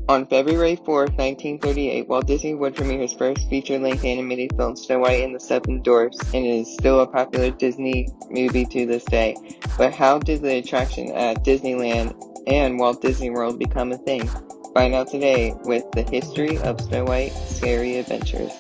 On February 4th, 1938, Walt Disney would premiere his first feature-length animated film, Snow White and the Seven Dwarfs, and it is still a popular Disney movie to this day. But how did the attraction at Disneyland and Walt Disney World become a thing? Find out today with the history of Snow White Scary Adventures.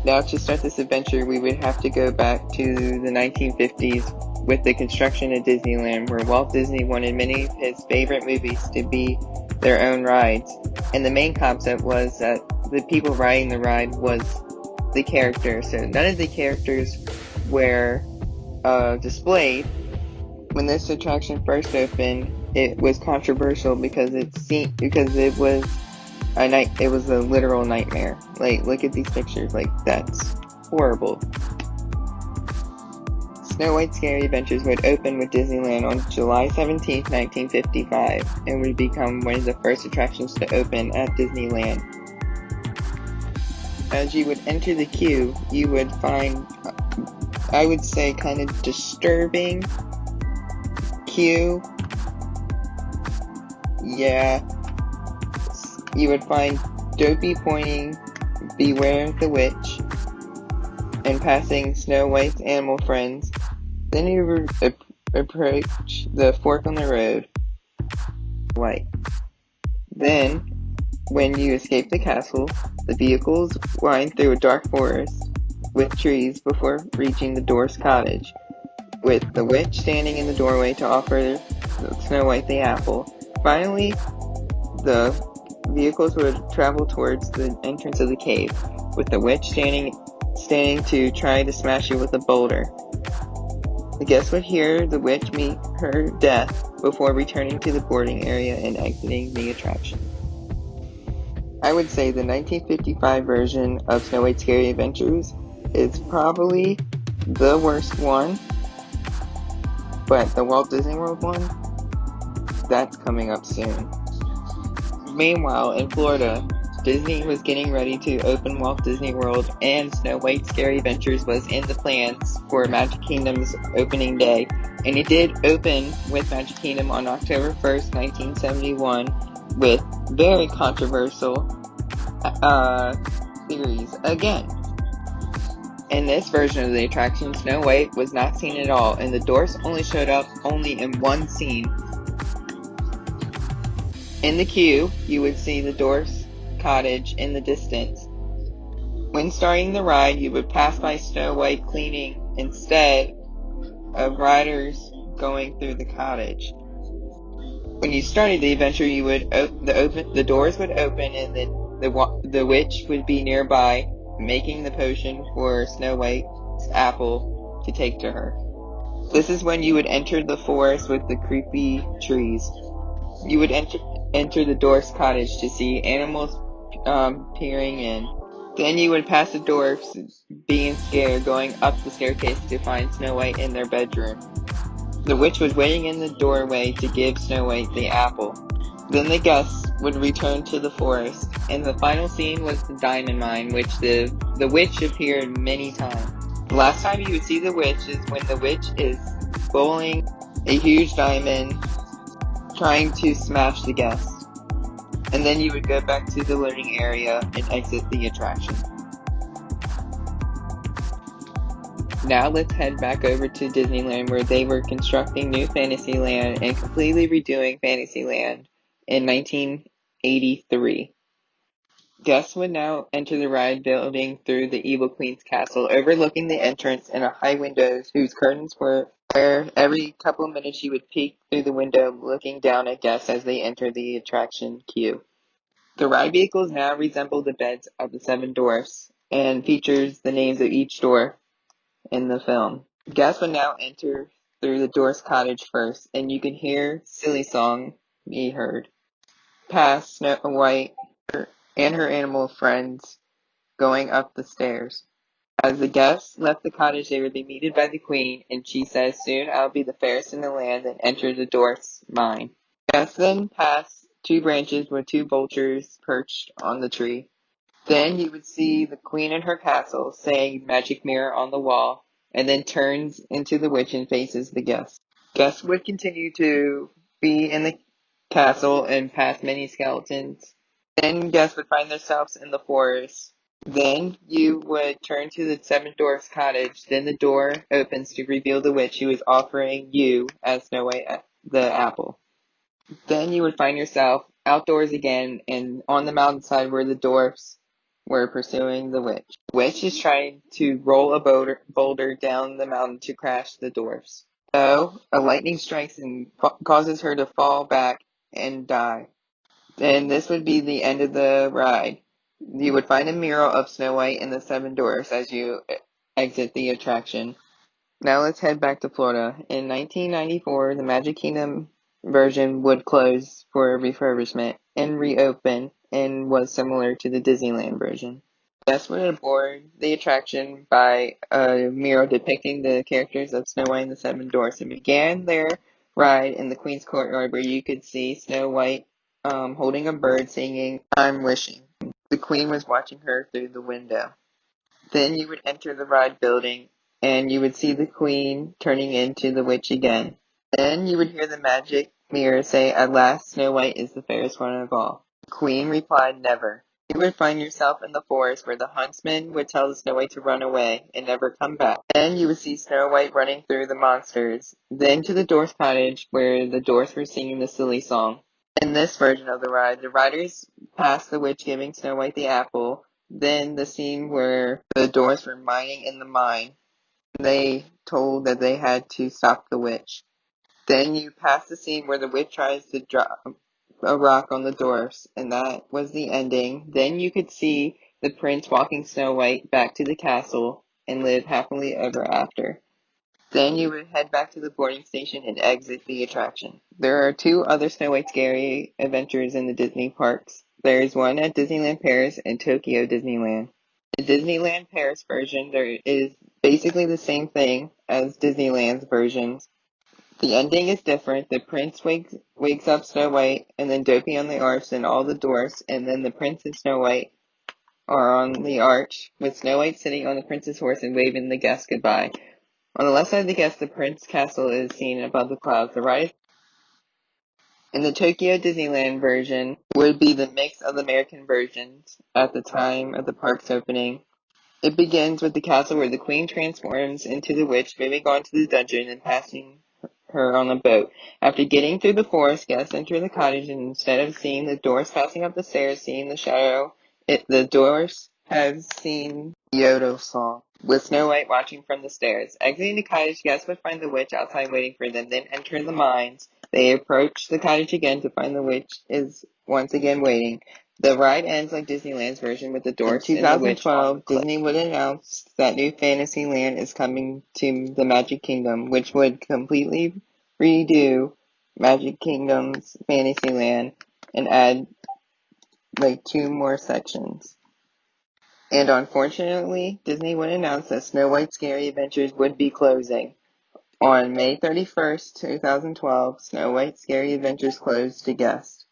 Now, to start this adventure, we would have to go back to the 1950s with the construction of Disneyland, where Walt Disney wanted many of his favorite movies to be their own rides. And the main concept was that the people riding the ride was the characters. So none of the characters were displayed. When this attraction first opened, it was controversial because it was a literal nightmare. Like, look at these pictures. Like, that's horrible. Snow White Scary Adventures would open with Disneyland on July 17th, 1955, and would become one of the first attractions to open at Disneyland. As you would enter the queue, you would find, I would say, kind of disturbing queue. Yeah. You would find Dopey pointing, "Beware the witch," and passing Snow White's animal friends. Then you would approach the fork on the road, White. Then, when you escape the castle, the vehicles wind through a dark forest with trees before reaching the Dwarf's cottage, with the witch standing in the doorway to offer Snow White the apple. Finally, the vehicles would travel towards the entrance of the cave, with the witch standing to try to smash it with a boulder. The guests would hear the witch meet her death before returning to the boarding area and exiting the attraction. I would say the 1955 version of Snow White Scary Adventures is probably the worst one, but the Walt Disney World one, that's coming up soon. Meanwhile, in Florida, Disney was getting ready to open Walt Disney World, and Snow White Scary Adventures was in the plans for Magic Kingdom's opening day. And it did open with Magic Kingdom on October 1st, 1971, with very controversial theories again. In this version of the attraction, Snow White was not seen at all, and the dwarfs only showed up in one scene. In the queue, you would see the dwarf's cottage in the distance. When starting the ride, you would pass by Snow White cleaning instead of riders going through the cottage. When you started the adventure, the doors would open, and then the witch would be nearby, making the potion for Snow White's apple to take to her. This is when you would enter the forest with the creepy trees. You would enter the dwarf's cottage to see animals peering in. Then you would pass the dwarfs being scared, going up the staircase to find Snow White in their bedroom. The witch was waiting in the doorway to give Snow White the apple. Then the guests would return to the forest, and the final scene was the diamond mine, which the witch appeared many times. The last time you would see the witch is when the witch is bowling a huge diamond, trying to smash the guests. And then you would go back to the loading area and exit the attraction. Now let's head back over to Disneyland, where they were constructing New Fantasyland and completely redoing Fantasyland in 1983. Guests would now enter the ride building through the Evil Queen's castle, overlooking the entrance and a high windows whose curtains were where every couple of minutes you would peek through the window, looking down at guests as they enter the attraction queue. The ride vehicles now resemble the beds of the Seven Dwarfs and features the names of each dwarf in the film. Guests would now enter through the dwarf's cottage first, and you can hear Silly Song be heard. Past Snow White and her animal friends going up the stairs. As the guests left the cottage, they would be greeted by the queen, and she says, "Soon I'll be the fairest in the land," and enter the dwarf's mine. Guests then pass two branches with two vultures perched on the tree. Then you would see the queen in her castle, saying "Magic mirror on the wall," and then turns into the witch and faces the guests. Guests would continue to be in the castle and pass many skeletons Then guests would find themselves in the forest. Then you would turn to the Seven Dwarfs cottage. Then the door opens to reveal the witch who is offering you, as Snow White, the apple. Then you would find yourself outdoors again and on the mountainside where the dwarfs were pursuing the witch. The witch is trying to roll a boulder down the mountain to crash the dwarfs. So, a lightning strikes and causes her to fall back and die. And this would be the end of the ride. You would find a mural of Snow White and the Seven Dwarfs as you exit the attraction. Now let's head back to Florida. In 1994, the Magic Kingdom version would close for refurbishment and reopen and was similar to the Disneyland version. Guests would board the attraction by a mural depicting the characters of Snow White and the Seven Dwarfs and began their ride in the Queen's Courtyard where you could see Snow White holding a bird singing, "I'm wishing." The Queen was watching her through the window. Then you would enter the ride building and you would see the Queen turning into the witch again. Then you would hear the magic mirror say, "At last, Snow White is the fairest one of all." The Queen replied, "Never." You would find yourself in the forest where the huntsman would tell the Snow White to run away and never come back. Then you would see Snow White running through the monsters. Then to the dwarf's cottage where the dwarfs were singing the silly song. In this version of the ride, the riders passed the witch giving Snow White the apple. Then the scene where the dwarfs were mining in the mine. They told that they had to stop the witch. Then you pass the scene where the witch tries to drop a rock on the dwarfs, and that was the ending. Then you could see the prince walking Snow White back to the castle and live happily ever after. Then you would head back to the boarding station and exit the attraction. There are 2 other Snow White Scary Adventures in the Disney parks. There is one at Disneyland Paris and Tokyo Disneyland. The Disneyland Paris version, there is basically the same thing as Disneyland's versions. The ending is different. The prince wakes up Snow White, and then Dopey on the arch and all the dwarfs, and then the prince and Snow White are on the arch, with Snow White sitting on the prince's horse and waving the guests goodbye. On the left side of the guests, the Prince Castle is seen above the clouds. The ride in the Tokyo Disneyland version would be the mix of the American versions at the time of the park's opening. It begins with the castle where the Queen transforms into the witch, moving on to the dungeon and passing her on a boat. After getting through the forest, guests enter the cottage, and instead of seeing the dwarfs passing up the stairs, seeing the shadow, the dwarfs have seen the Yodel song, with Snow White watching from the stairs. Exiting the cottage, guests would find the witch outside waiting for them, then enter the mines. They approach the cottage again to find the witch is once again waiting. The ride ends like Disneyland's version with the dwarfs and the witch. In 2012, Disney would announce that new Fantasyland is coming to the Magic Kingdom, which would completely redo Magic Kingdom's Fantasyland and add like 2 more sections. And unfortunately, Disney would announce that Snow White Scary Adventures would be closing. On May 31st, 2012, Snow White Scary Adventures closed to guests.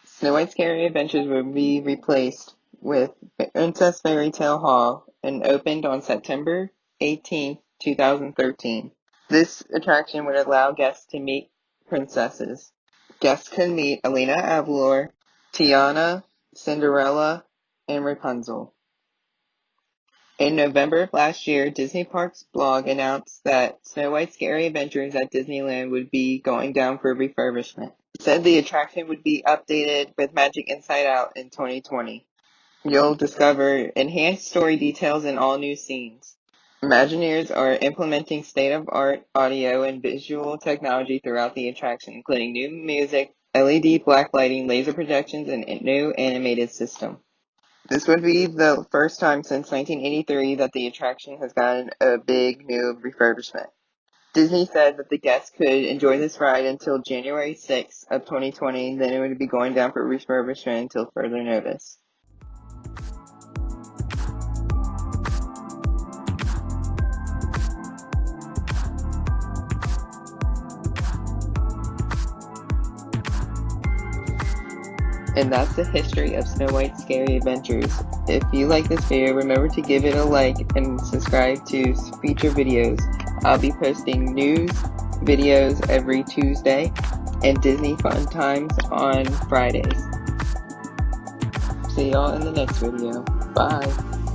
Snow White Scary Adventures would be replaced with Princess Fairy Tale Hall and opened on September 18, 2013. This attraction would allow guests to meet princesses. Guests could meet Elena Avalor, Tiana, Cinderella, and Rapunzel. In November of last year, Disney Parks blog announced that Snow White Scary Adventures at Disneyland would be going down for refurbishment. It said the attraction would be updated with Magic Inside Out in 2020. You'll discover enhanced story details and all new scenes. Imagineers are implementing state-of-art audio and visual technology throughout the attraction, including new music, LED black lighting, laser projections, and a new animated system. This would be the first time since 1983 that the attraction has gotten a big new refurbishment. Disney said that the guests could enjoy this ride until January 6th of 2020, then it would be going down for refurbishment until further notice. And that's the history of Snow White Scary Adventures. If you like this video, remember to give it a like and subscribe to future videos. I'll be posting news videos every Tuesday and Disney Fun Times on Fridays. see y'all in the next video. Bye.